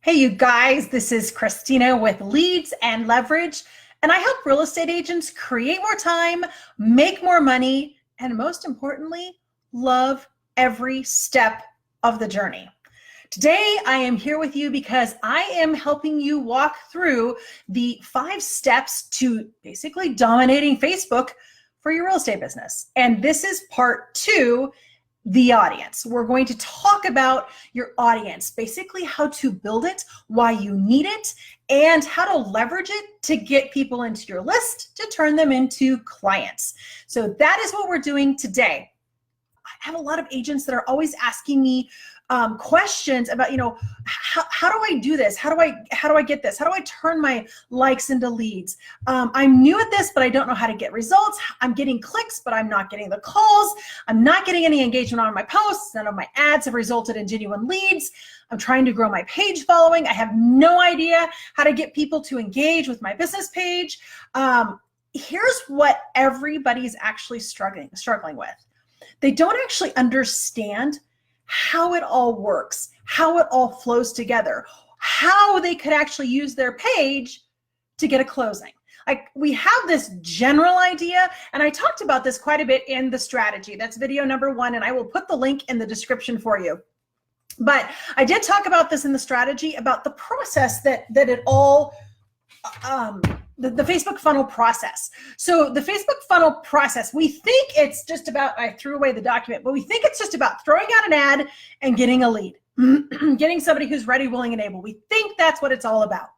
Hey, you guys, this is Christina with Leads and Leverage, and I help real estate agents create more time, make more money, and most importantly, love every step of the journey. Today, I am here with you because I am helping you walk through the 5 steps to basically dominating Facebook for your real estate business. And this is part 2. The audience. We're going to talk about your audience, basically how to build it, why you need it, and how to leverage it to get people into your list to turn them into clients. So that is what we're doing today. I have a lot of agents that are always asking me questions about, how do I do this? How do I get this? How do I turn my likes into leads? I'm new at this, but I don't know how to get results. I'm getting clicks, but I'm not getting the calls. I'm not getting any engagement on my posts. None of my ads have resulted in genuine leads. I'm trying to grow my page following. I have no idea how to get people to engage with my business page. Here's what everybody's actually struggling with. They don't actually understand how it all works, how it all flows together, how they could actually use their page to get a closing. Like, we have this general idea, and I talked about this quite a bit in the strategy. That's video number 1, and I will put the link in the description for you. But I did talk about this in the strategy, about the process that it all, the Facebook funnel process. So the Facebook funnel process, we think it's just about, I threw away the document, but we think it's just about throwing out an ad and getting a lead, getting somebody who's ready, willing, and able. We think that's what it's all about,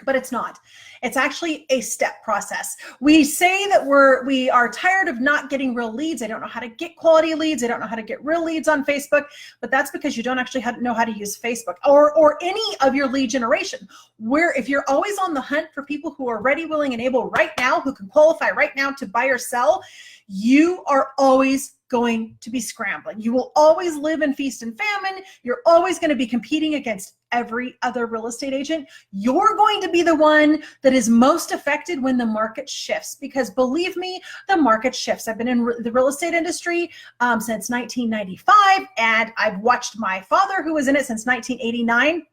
but it's not. It's actually a step process. We say that we are tired of not getting real leads. I don't know how to get quality leads. I don't know how to get real leads on Facebook, but that's because you don't actually know how to use Facebook or any of your lead generation. Where if you're always on the hunt for people who are ready, willing, and able right now, who can qualify right now to buy or sell, you are always going to be scrambling. You will always live in feast and famine. You're always going to be competing against every other real estate agent. You're going to be the one that is most affected when the market shifts, because believe me, the market shifts. I've been in the real estate industry since 1995, and I've watched my father, who was in it since 1989,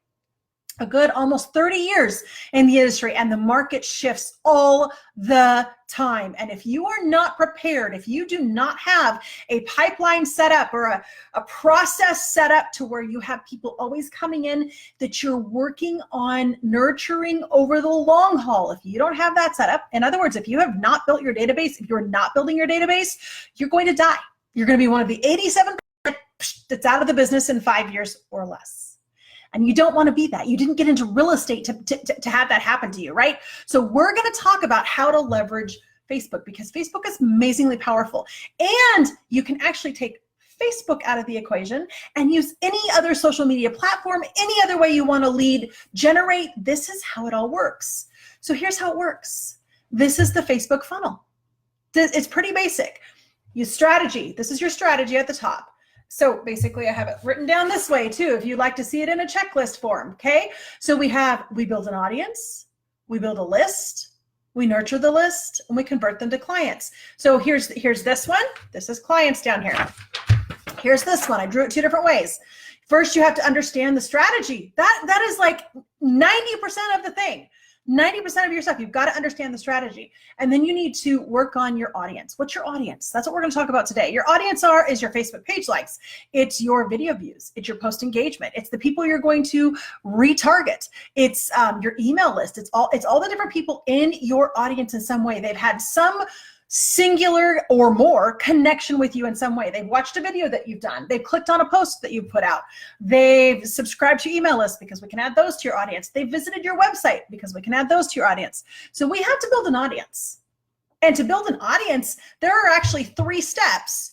a good almost 30 years in the industry, and the market shifts all the time. And if you are not prepared, if you do not have a pipeline set up or a process set up to where you have people always coming in that you're working on nurturing over the long haul, if you don't have that set up, in other words, if you have not built your database, if you're not building your database, you're going to die. You're going to be one of the 87% that's out of the business in 5 years or less. And you don't want to be that. You didn't get into real estate to have that happen to you, right? So we're going to talk about how to leverage Facebook, because Facebook is amazingly powerful. And you can actually take Facebook out of the equation and use any other social media platform, any other way you want to lead generate. This is how it all works. So here's how it works. This is the Facebook funnel. It's pretty basic. Use strategy. This is your strategy at the top. So basically I have it written down this way too, if you'd like to see it in a checklist form, okay? So we build an audience, we build a list, we nurture the list, and we convert them to clients. So here's this one. This is clients down here. Here's this one. I drew it 2 different ways. First, you have to understand the strategy. That is like 90% of the thing. 90% of your stuff, you've got to understand the strategy. And then you need to work on your audience. What's your audience? That's what we're going to talk about today. Your audience is your Facebook page likes. It's your video views. It's your post engagement. It's the people you're going to retarget. It's your email list. It's all the different people in your audience in some way. They've had some singular or more connection with you in some way. They've watched a video that you've done. They've clicked on a post that you've put out. They've subscribed to your email list, because we can add those to your audience. They've visited your website, because we can add those to your audience. So we have to build an audience. And to build an audience, there are actually 3 steps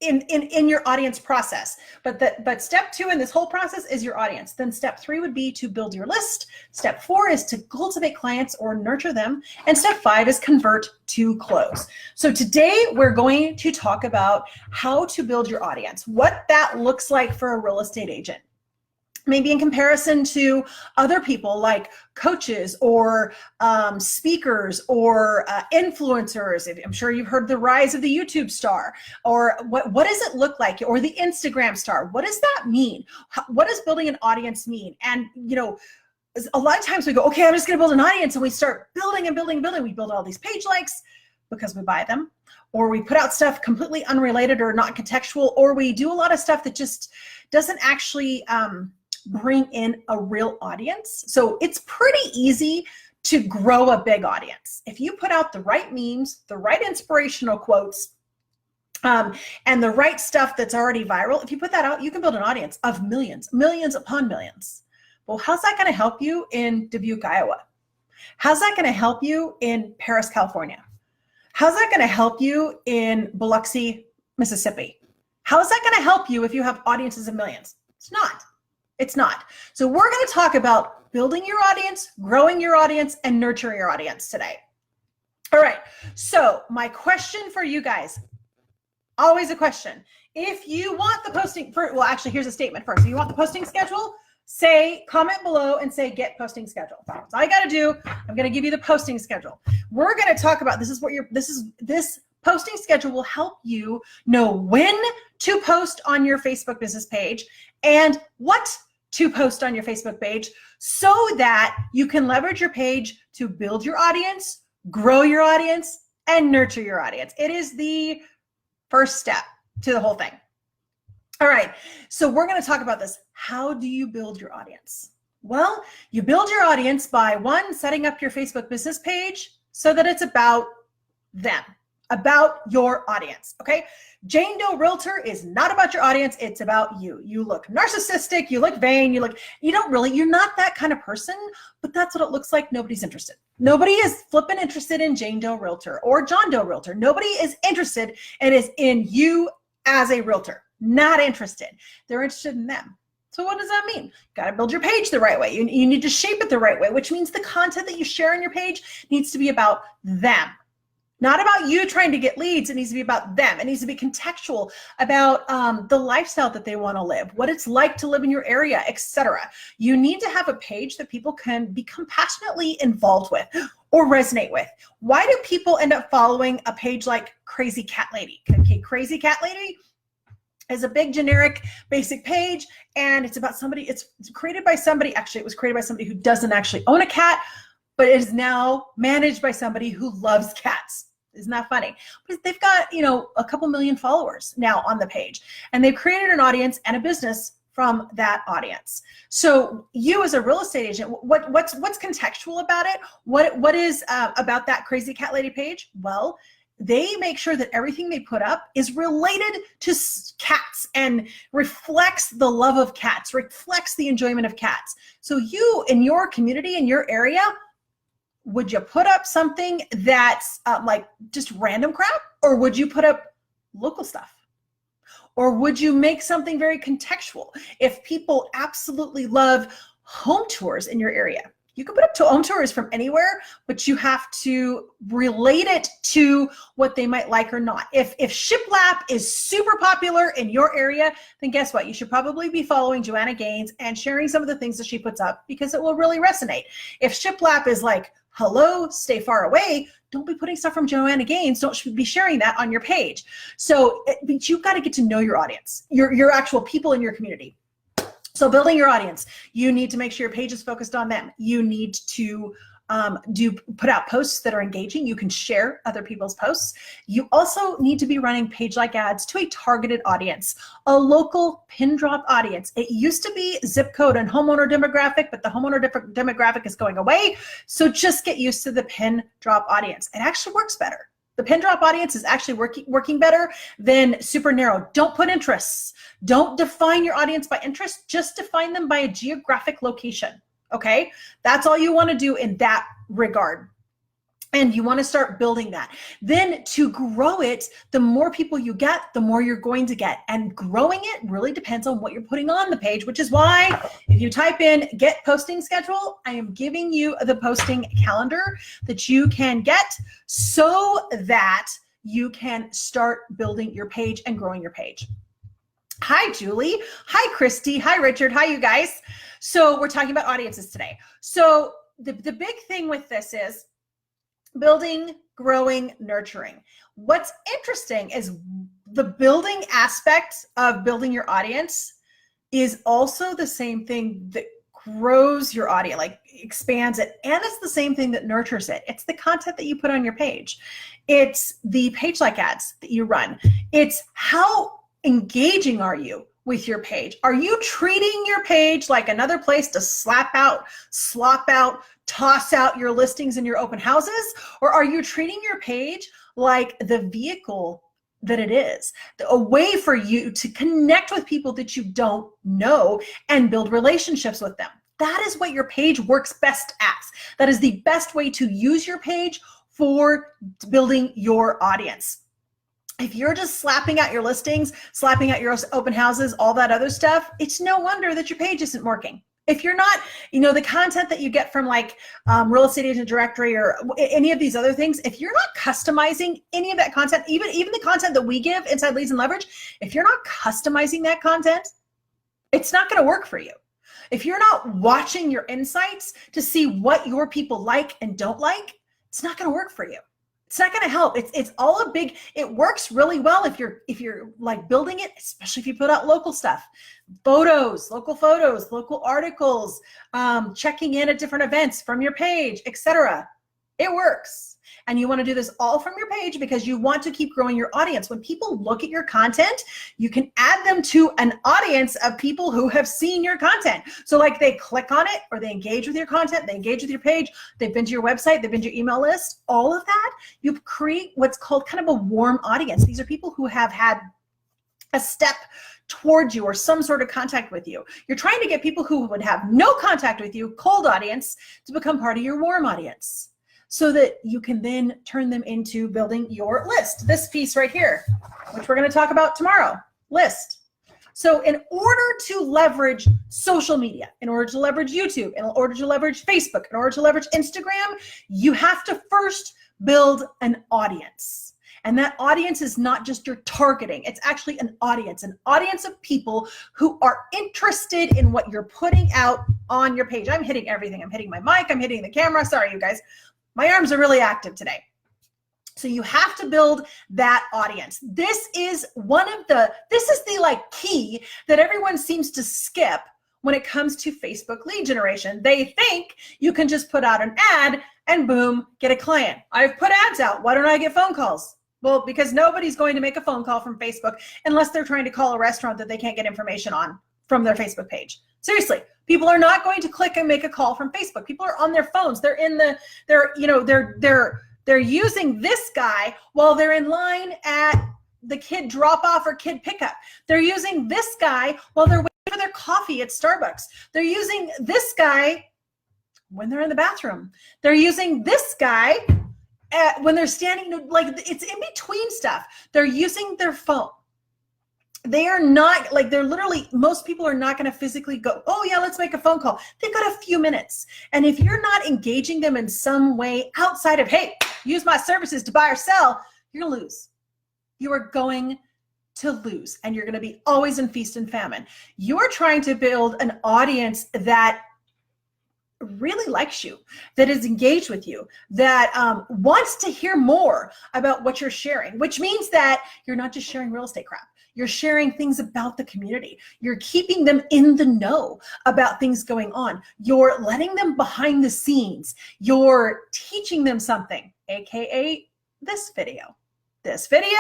in your audience process. But step 2 in this whole process is your audience. Then step 3 would be to build your list. Step 4 is to cultivate clients or nurture them. And step 5 is convert to close. So today we're going to talk about how to build your audience, what that looks like for a real estate agent. maybe in comparison to other people like coaches or speakers or influencers. I'm sure you've heard the rise of the YouTube star, or what does it look like? Or the Instagram star. What does that mean? What does building an audience mean? And, a lot of times we go, okay, I'm just going to build an audience, and we start building and building and building. We build all these page likes because we buy them, or we put out stuff completely unrelated or not contextual, or we do a lot of stuff that just doesn't actually bring in a real audience. So it's pretty easy to grow a big audience. If you put out the right memes, the right inspirational quotes, and the right stuff that's already viral, if you put that out, you can build an audience of millions, millions upon millions. Well, how's that going to help you in Dubuque, Iowa? How's that going to help you in Paris, California? How's that going to help you in Biloxi, Mississippi? How's that going to help you if you have audiences of millions? It's not. It's not. So we're going to talk about building your audience, growing your audience, and nurturing your audience today. All right. So my question for you guys, always a question. If you want the posting, well, actually, here's a statement first. If you want the posting schedule, comment below and say, get posting schedule. That's all you got to do. I'm going to give you the posting schedule. We're going to talk about, this posting schedule will help you know when to post on your Facebook business page and what to post on your Facebook page so that you can leverage your page to build your audience, grow your audience, and nurture your audience. It is the first step to the whole thing. All right, so we're going to talk about this. How do you build your audience? Well, you build your audience by, one, setting up your Facebook business page so that it's about them, about your audience, okay? Jane Doe Realtor is not about your audience, it's about you. You look narcissistic, you look vain, you're not that kind of person, but that's what it looks like. Nobody's interested. Nobody is flipping interested in Jane Doe Realtor or John Doe Realtor. Nobody is interested and is in you as a realtor. Not interested. They're interested in them. So what does that mean? You got to build your page the right way. You need to shape it the right way, which means the content that you share on your page needs to be about them. Not about you trying to get leads. It needs to be about them. It needs to be contextual about the lifestyle that they want to live, what it's like to live in your area, etc. You need to have a page that people can be compassionately involved with or resonate with. Why do people end up following a page like Crazy Cat Lady? Okay, Crazy Cat Lady is a big generic basic page, and it's about somebody, it's created by somebody, actually it was created by somebody who doesn't actually own a cat, but it is now managed by somebody who loves cats. Isn't that funny? But they've got, a couple million followers now on the page, and they've created an audience and a business from that audience. So you as a real estate agent, what's contextual about it? What is about that Crazy Cat Lady page? Well, they make sure that everything they put up is related to cats and reflects the love of cats, reflects the enjoyment of cats. So you, in your community, in your area, would you put up something that's like just random crap? Or would you put up local stuff? Or would you make something very contextual? If people absolutely love home tours in your area, you can put up home tours from anywhere, but you have to relate it to what they might like or not. If shiplap is super popular in your area, then guess what? You should probably be following Joanna Gaines and sharing some of the things that she puts up because it will really resonate. If shiplap is like, hello, stay far away, don't be putting stuff from Joanna Gaines. Don't be sharing that on your page. So, but you've got to get to know your audience, your actual people in your community. So building your audience, you need to make sure your page is focused on them. You need to put out posts that are engaging. You can share other people's posts. You also need to be running page-like ads to a targeted audience, a local pin drop audience. It used to be zip code and homeowner demographic, but the homeowner demographic is going away. So just get used to the pin drop audience. It actually works better. The pin drop audience is actually working better than super narrow. Don't put interests. Don't define your audience by interest. Just define them by a geographic location. Okay? That's all you want to do in that regard. And you want to start building that. Then to grow it, the more people you get, the more you're going to get. And growing it really depends on what you're putting on the page, which is why if you type in get posting schedule, I am giving you the posting calendar that you can get so that you can start building your page and growing your page. Hi, Julie. Hi, Christy. Hi, Richard. Hi, you guys. So we're talking about audiences today. So the big thing with this is building, growing, nurturing. What's interesting is the building aspect of building your audience is also the same thing that grows your audience, like expands it. And it's the same thing that nurtures it. It's the content that you put on your page. It's the page like ads that you run. It's how engaging are you with your page? Are you treating your page like another place to slop out, toss out your listings and your open houses? Or are you treating your page like the vehicle that it is, a way for you to connect with people that you don't know and build relationships with them? That is what your page works best as. That is the best way to use your page for building your audience. If you're just slapping out your listings, slapping out your open houses, all that other stuff, it's no wonder that your page isn't working. If you're not, the content that you get from like Real Estate Agent Directory or any of these other things, if you're not customizing any of that content, even the content that we give inside Leads and Leverage, if you're not customizing that content, it's not going to work for you. If you're not watching your insights to see what your people like and don't like, it's not going to work for you. It's not going to help. It's all a big, it works really well if you're like building it, especially if you put out local stuff, local photos, local articles, checking in at different events from your page, etc. It works. And you want to do this all from your page because you want to keep growing your audience. When people look at your content, you can add them to an audience of people who have seen your content. So like they click on it or they engage with your content, they engage with your page, they've been to your website, they've been to your email list, all of that, you create what's called kind of a warm audience. These are people who have had a step towards you or some sort of contact with you. You're trying to get people who would have no contact with you, cold audience, to become part of your warm audience, so that you can then turn them into building your list. This piece right here, which we're going to talk about tomorrow, list. So in order to leverage social media, in order to leverage YouTube, in order to leverage Facebook, in order to leverage Instagram, you have to first build an audience. And that audience is not just your targeting. It's actually an audience of people who are interested in what you're putting out on your page. I'm hitting everything. I'm hitting my mic. I'm hitting the camera. Sorry, you guys. My arms are really active today. So you have to build that audience. This is the like key that everyone seems to skip when it comes to Facebook lead generation. They think you can just put out an ad and boom, get a client. I've put ads out. Why don't I get phone calls? Well, because nobody's going to make a phone call from Facebook unless they're trying to call a restaurant that they can't get information on from their Facebook page. Seriously, people are not going to click and make a call from Facebook. People are on their phones. They're using this guy while they're in line at the kid drop off or kid pickup. They're using this guy while they're waiting for their coffee at Starbucks. They're using this guy when they're in the bathroom. They're using this guy when they're standing, like it's in between stuff. They're using their phone. They are not like, they're literally, most people are not going to physically go, oh yeah, let's make a phone call. They've got a few minutes. And if you're not engaging them in some way outside of, hey, use my services to buy or sell, you're going to lose. You are going to lose. And you're going to be always in feast and famine. You're trying to build an audience that really likes you, that is engaged with you, that wants to hear more about what you're sharing, which means that you're not just sharing real estate crap. You're sharing things about the community. You're keeping them in the know about things going on. You're letting them behind the scenes. You're teaching them something, AKA this video. This video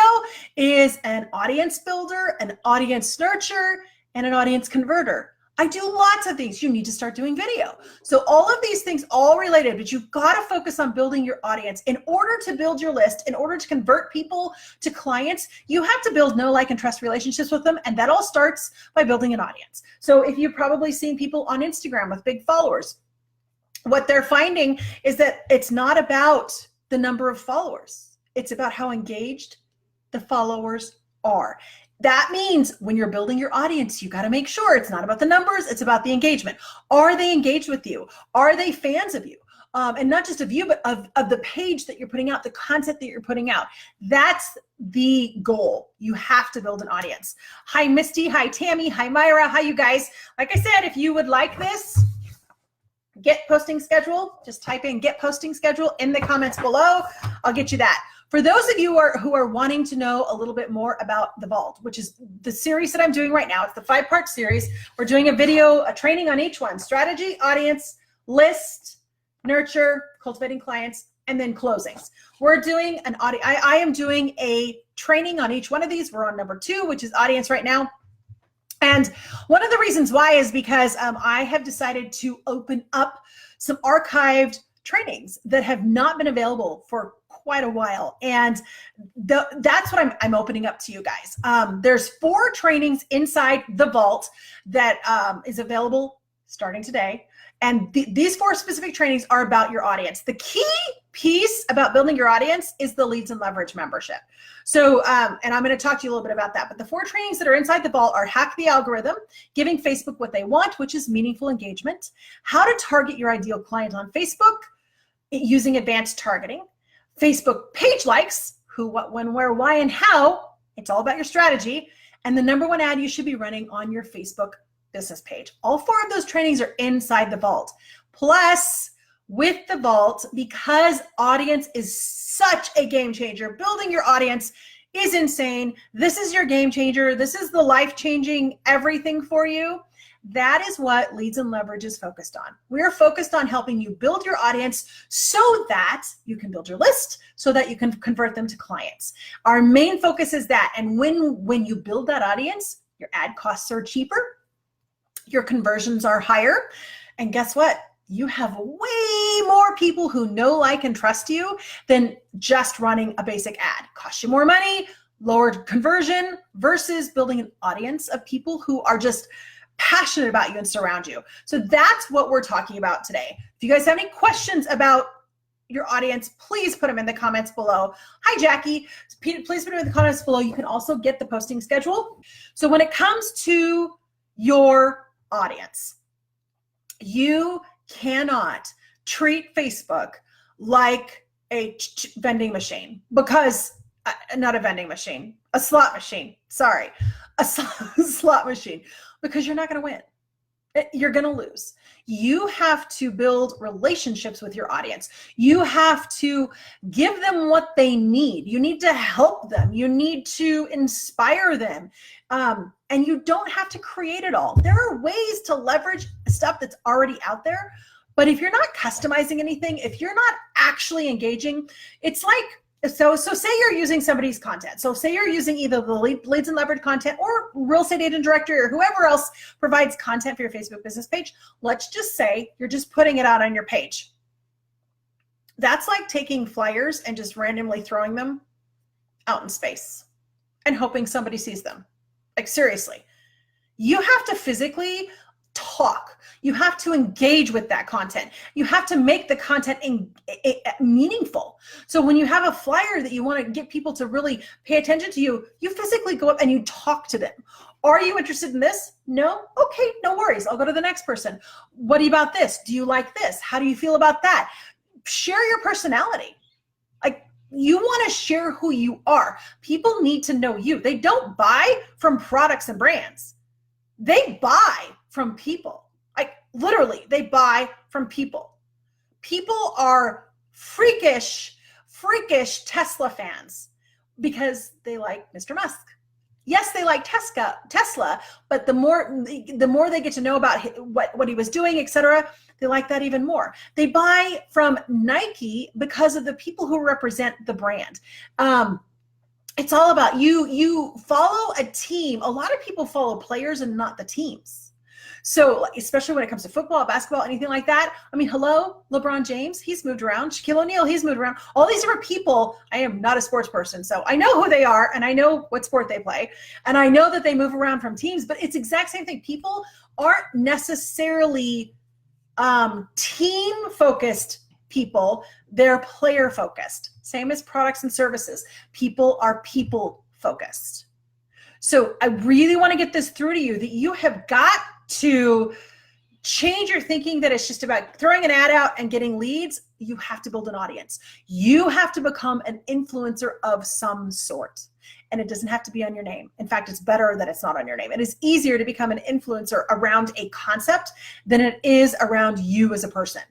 is an audience builder, an audience nurturer, and an audience converter. I do lots of things. You need to start doing video. So all of these things all related, but you've got to focus on building your audience. In order to build your list, in order to convert people to clients, you have to build know, like, and trust relationships with them. And that all starts by building an audience. So if you've probably seen people on Instagram with big followers, what they're finding is that it's not about the number of followers. It's about how engaged the followers are. That means when you're building your audience, you got to make sure it's not about the numbers, it's about the engagement. Are they engaged with you? Are they fans of you? and not just of you, but of the page that you're putting out, the content that you're putting out. That's the goal. You have to build an audience. Hi, Misty. Hi, Tammy. Hi, Myra. Hi, you guys. Like I said, if you would like this, get posting schedule, just type in get posting schedule in the comments below. I'll get you that. For those of you who are wanting to know a little bit more about the Vault, which is the series that I'm doing right now, it's the 5-part series. We're doing a training on each one: strategy, audience, list, nurture, cultivating clients, and then closings. We're doing I am doing a training on each one of these. We're on number 2, which is audience right now. And one of the reasons why is because I have decided to open up some archived trainings that have not been available for quite a while. And that's what I'm opening up to you guys. There's 4 trainings inside the Vault that is available starting today. And these 4 specific trainings are about your audience. The key piece about building your audience is the Leads and Leverage membership. So, and I'm going to talk to you a little bit about that. But the 4 trainings that are inside the Vault are Hack the Algorithm, Giving Facebook What They Want, which is meaningful engagement, How to Target Your Ideal Client on Facebook using advanced targeting, Facebook page likes, who, what, when, where, why, and how. It's all about your strategy. And the number 1 ad you should be running on your Facebook business page. All 4 of those trainings are inside the Vault. Plus, with the Vault, because audience is such a game changer, building your audience is insane. This is your game changer. This is the life-changing everything for you. That is what Leads and Leverage is focused on. We're focused on helping you build your audience so that you can build your list, so that you can convert them to clients. Our main focus is that. And when you build that audience, your ad costs are cheaper, your conversions are higher, and guess what? You have way more people who know, like, and trust you than just running a basic ad. Costs you more money, lower conversion, versus building an audience of people who are just passionate about you and surround you. So that's what we're talking about today. If you guys have any questions about your audience, please put them in the comments below. Hi, Jackie. Please put them in the comments below. You can also get the posting schedule. So when it comes to your audience, you cannot treat Facebook like a vending machine, because not a vending machine, a slot machine. Sorry, a slot machine, because you're not going to win. You're going to lose. You have to build relationships with your audience. You have to give them what they need. You need to help them. You need to inspire them. And you don't have to create it all. There are ways to leverage stuff that's already out there. But if you're not customizing anything, if you're not actually engaging, it's like, so say you're using somebody's content. So say you're using either the Leads and Leverage content or Real Estate Agent Directory or whoever else provides content for your Facebook business page. Let's just say you're just putting it out on your page. That's like taking flyers and just randomly throwing them out in space and hoping somebody sees them. Like, seriously, you have to physically talk. You have to engage with that content. You have to make the content meaningful. So when you have a flyer that you want to get people to really pay attention to you, you physically go up and you talk to them. Are you interested in this? No? Okay, no worries. I'll go to the next person. What about this? Do you like this? How do you feel about that? Share your personality. Like, you want to share who you are. People need to know you. They don't buy from products and brands. They buy from people. Like, literally, they buy from people. People are freakish Tesla fans because they like Mr. Musk. Yes, they like Tesla, but the more they get to know about what he was doing, etc., they like that even more. They buy from Nike because of the people who represent the brand. It's all about you. You follow a team. A lot of people follow players and not the teams. So especially when it comes to football, basketball, anything like that. I mean, hello, LeBron James, he's moved around. Shaquille O'Neal, he's moved around. All these different people. I am not a sports person, so I know who they are and I know what sport they play. And I know that they move around from teams, but it's exact same thing. People aren't necessarily team-focused people. They're player-focused. Same as products and services. People are people-focused. So I really want to get this through to you that you have got to Change your thinking that it's just about throwing an ad out and getting leads. You have to build an audience. You have to become an influencer of some sort. And it doesn't have to be on your name. In fact, it's better that it's not on your name. It is easier to become an influencer around a concept than it is around you as a person.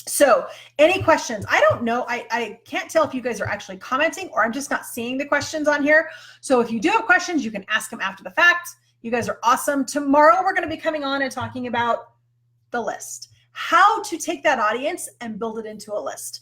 So any questions? I don't know. I can't tell if you guys are actually commenting or I'm just not seeing the questions on here. So if you do have questions, you can ask them after the fact. You guys are awesome. Tomorrow, we're going to be coming on and talking about the list, how to take that audience and build it into a list.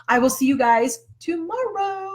I will see you guys tomorrow.